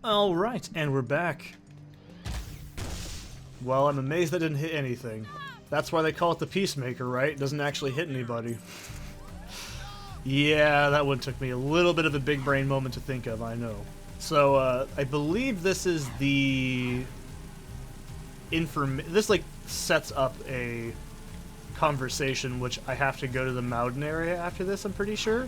Alright, and we're back. Well, I'm amazed that didn't hit anything. That's why they call it the Peacemaker, right? It doesn't actually hit anybody. Yeah, that one took me a little bit of a big brain moment to think of, I know. So, I believe this is the... This, like, sets up a conversation, which I have to go to the mountain area after this, I'm pretty sure.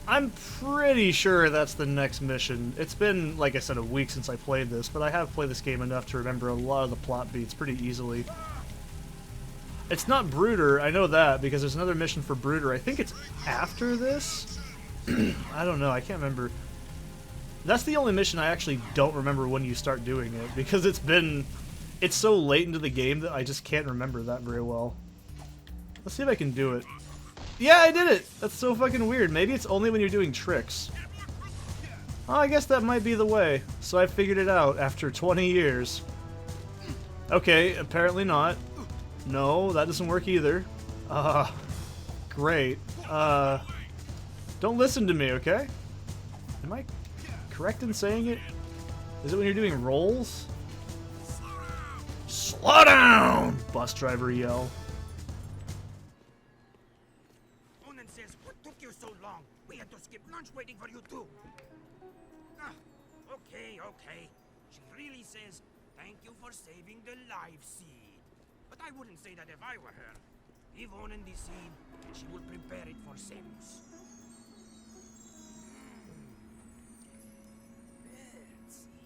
I'm pretty sure that's the next mission. It's been, like I said, a week since I played this, but I have played this game enough to remember a lot of the plot beats pretty easily. It's not Brooder, I know that, because there's another mission for Brooder. I think it's after this? I don't know, I can't remember. That's the only mission I actually don't remember when you start doing it, because it's so late into the game that I just can't remember that very well. Let's see if I can do it. Yeah, I did it! That's so fucking weird. Maybe it's only when you're doing tricks. Oh, I guess that might be the way. So I figured it out after 20 years. Okay, apparently not. No, that doesn't work either. Great. Don't listen to me, okay? Am I correct in saying it? Is it when you're doing rolls? Slow down! Bus driver yell. Waiting for you too. Okay. She really says, thank you for saving the live seed. But I wouldn't say that if I were her. Give Onan the seed, and she will prepare it for Samus. Let's see.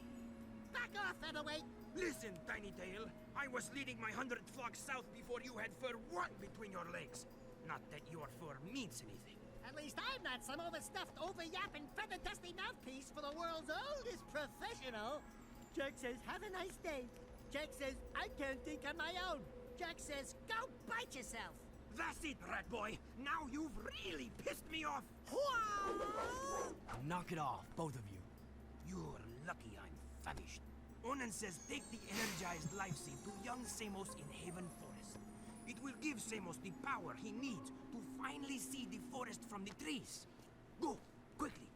Back off, featherweight! Listen, Tiny Tail. I was leading my 100th flock south before you had fur one between your legs. Not that your fur means anything. At least I'm not some overstuffed, over-yapping, feather-dusty mouthpiece for the world's oldest professional. Jack says, have a nice day. Jack says, I can't think on my own. Jack says, go bite yourself. That's it, rat boy. Now you've really pissed me off. Knock it off, both of you. You're lucky I'm famished. Onan says take the energized life seed to young Samos in Haven Forest. It will give Samos the power he needs to finally see the forest from the trees. Go, quickly.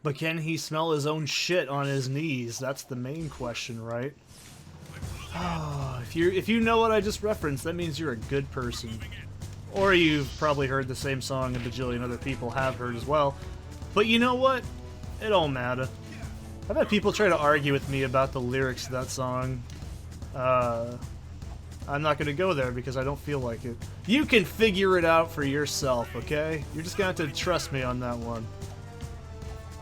But can he smell his own shit on his knees? That's the main question, right? Oh, if you know what I just referenced, that means you're a good person. Or you've probably heard the same song a bajillion other people have heard as well. But you know what? It don't matter. I've had people try to argue with me about the lyrics to that song. I'm not gonna go there because I don't feel like it. You can figure it out for yourself, okay? You're just gonna have to trust me on that one.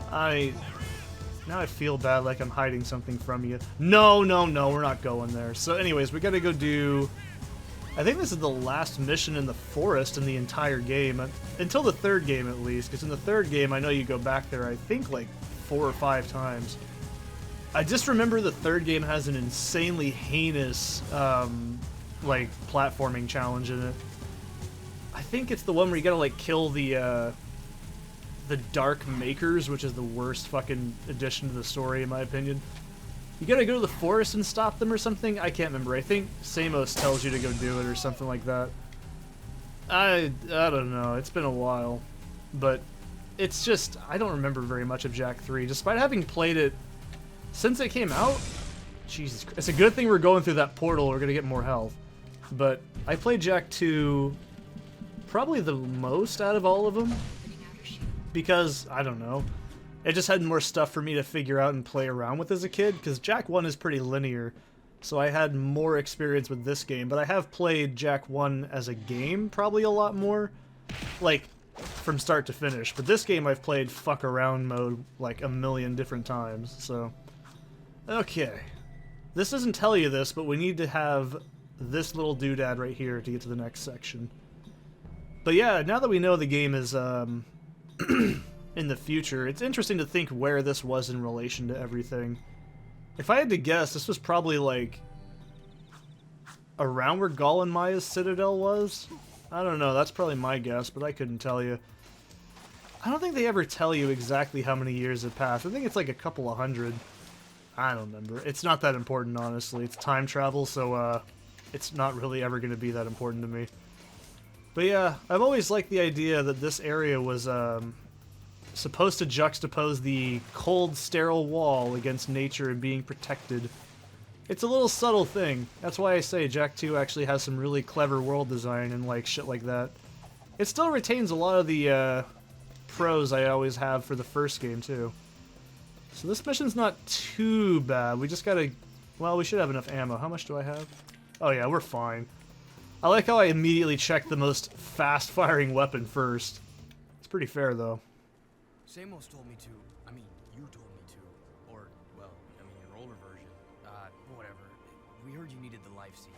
Now I feel bad like I'm hiding something from you. No, we're not going there. So anyways, we gotta go do... I think this is the last mission in the forest in the entire game. Until the third game, at least. Because in the third game, I know you go back there, I think, like 4 or 5 times. I just remember the third game has an insanely heinous, like, platforming challenge in it. I think it's the one where you gotta, like, kill the Dark Makers, which is the worst fucking addition to the story, in my opinion. You gotta go to the forest and stop them or something? I can't remember. I think Samos tells you to go do it or something like that. I don't know. It's been a while. But it's just... I don't remember very much of Jak 3. Despite having played it since it came out... Jesus Christ. It's a good thing we're going through that portal. We're gonna get more health. But I played Jak 2 probably the most out of all of them. Because, I don't know. It just had more stuff for me to figure out and play around with as a kid, because Jak 1 is pretty linear, so I had more experience with this game, but I have played Jak 1 as a game probably a lot more, like, from start to finish, but this game I've played fuck around mode like a million different times, so... Okay. This doesn't tell you this, but we need to have this little doodad right here to get to the next section. But yeah, now that we know the game is, in the future, it's interesting to think where this was in relation to everything. If I had to guess, this was probably like around where Gol and Maya's citadel was? I don't know, that's probably my guess, but I couldn't tell you. I don't think they ever tell you exactly how many years have passed. I think it's like a couple of hundred. I don't remember. It's not that important, honestly. It's time travel, so it's not really ever going to be that important to me. But yeah, I've always liked the idea that this area was supposed to juxtapose the cold, sterile wall against nature and being protected. It's a little subtle thing. That's why I say Jak 2 actually has some really clever world design and like shit like that. It still retains a lot of the pros I always have for the first game too. So this mission's not too bad. We just gotta... Well, we should have enough ammo. How much do I have? Oh yeah, we're fine. I like how I immediately checked the most fast-firing weapon first. It's pretty fair, though. Samos told me to. I mean, you told me to. Or, well, I mean, your older version. Whatever. We heard you needed the life seed.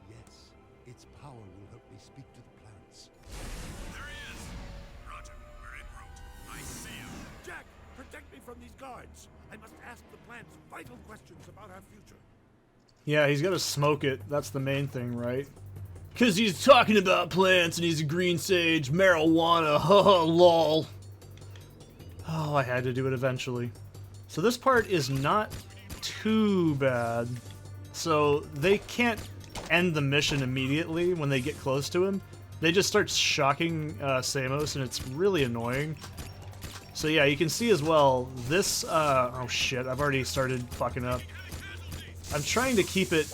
Yes, its power will help me speak to the plants. There he is! Roger, we're en route. I see him. Jack, protect me from these guards. I must ask the plants vital questions about our future. Yeah, he's gotta smoke it. That's the main thing, right? Cause he's talking about plants and he's a green sage, marijuana, haha, lol. Oh, I had to do it eventually. So this part is not too bad. So they can't end the mission immediately when they get close to him. They just start shocking Samos and it's really annoying. So yeah, you can see as well, this, oh shit, I've already started fucking up. I'm trying to keep it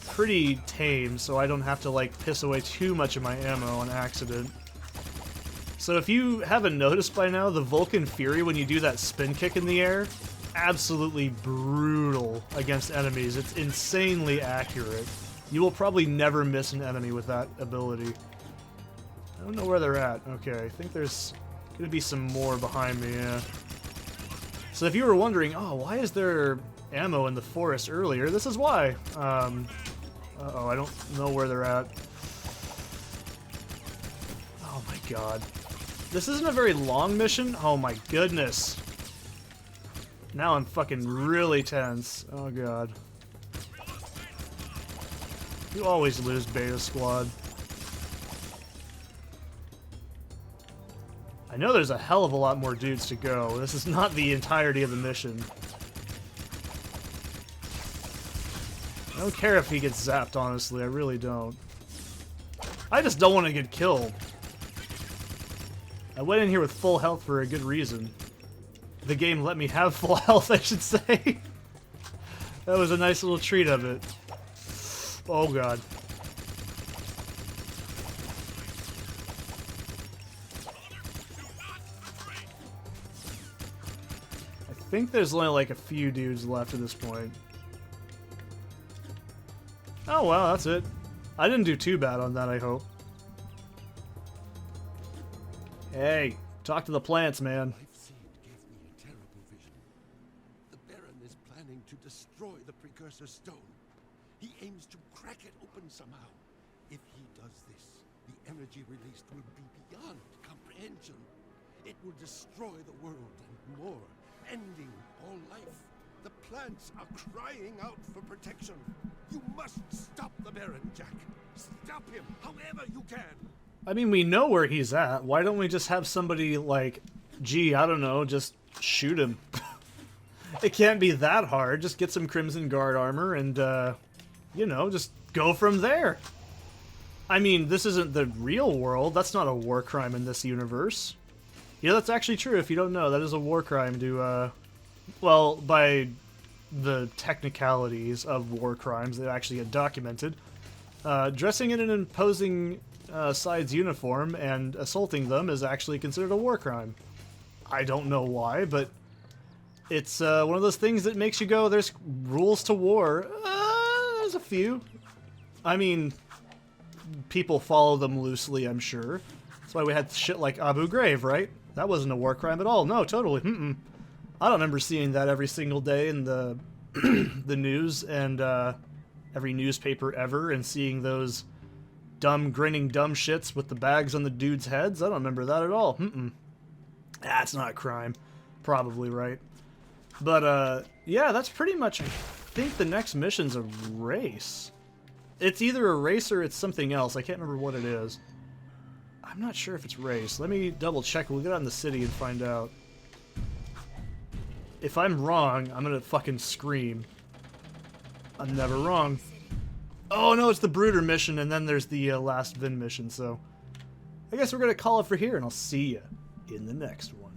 pretty tame so I don't have to like piss away too much of my ammo on accident. So if you haven't noticed by now, the Vulcan Fury, when you do that spin kick in the air, absolutely brutal against enemies. It's insanely accurate. You will probably never miss an enemy with that ability. I don't know where they're at. Okay, I think there's gonna be some more behind me, yeah. So if you were wondering, oh, why is there ammo in the forest earlier? This is why. Uh-oh, I don't know where they're at. Oh my god. This isn't a very long mission? Oh my goodness. Now I'm fucking really tense. Oh god. You always lose, Beta Squad. I know there's a hell of a lot more dudes to go. This is not the entirety of the mission. I don't care if he gets zapped, honestly. I really don't. I just don't want to get killed. I went in here with full health for a good reason. The game let me have full health, I should say. That was a nice little treat of it. Oh god. I think there's only like a few dudes left at this point. Oh wow, that's it. I didn't do too bad on that, I hope. Hey, talk to the plants, man. Life seed gave me a terrible vision. The Baron is planning to destroy the precursor stone. He aims to crack it open somehow. If he does this, the energy released will be beyond comprehension. It will destroy the world and more, ending all life. The plants are crying out for protection. You must stop the Baron, Jack. Stop him, however you can. I mean, we know where he's at. Why don't we just have somebody like, gee, I don't know, just shoot him? It can't be that hard. Just get some Crimson Guard armor and, you know, just go from there. I mean, this isn't the real world. That's not a war crime in this universe. Yeah, that's actually true. If you don't know, that is a war crime to, well, by the technicalities of war crimes that actually get documented. Dressing in an imposing side's uniform and assaulting them is actually considered a war crime. I don't know why, but it's one of those things that makes you go, there's rules to war. There's a few. I mean, people follow them loosely, I'm sure. That's why we had shit like Abu Ghraib, right? That wasn't a war crime at all. No, totally. I don't remember seeing that every single day in the the news and every newspaper ever, and seeing those dumb, grinning dumb shits with the bags on the dudes' heads. I don't remember that at all. That's not a crime. Probably, right? But, yeah, that's pretty much, I think the next mission's a race. It's either a race or it's something else. I can't remember what it is. I'm not sure if it's race. Let me double check. We'll get out in the city and find out. If I'm wrong, I'm gonna fucking scream. I'm never wrong. Oh no, it's the Brooder mission, and then there's the last Vin mission, so... I guess we're gonna call it for here, and I'll see ya in the next one.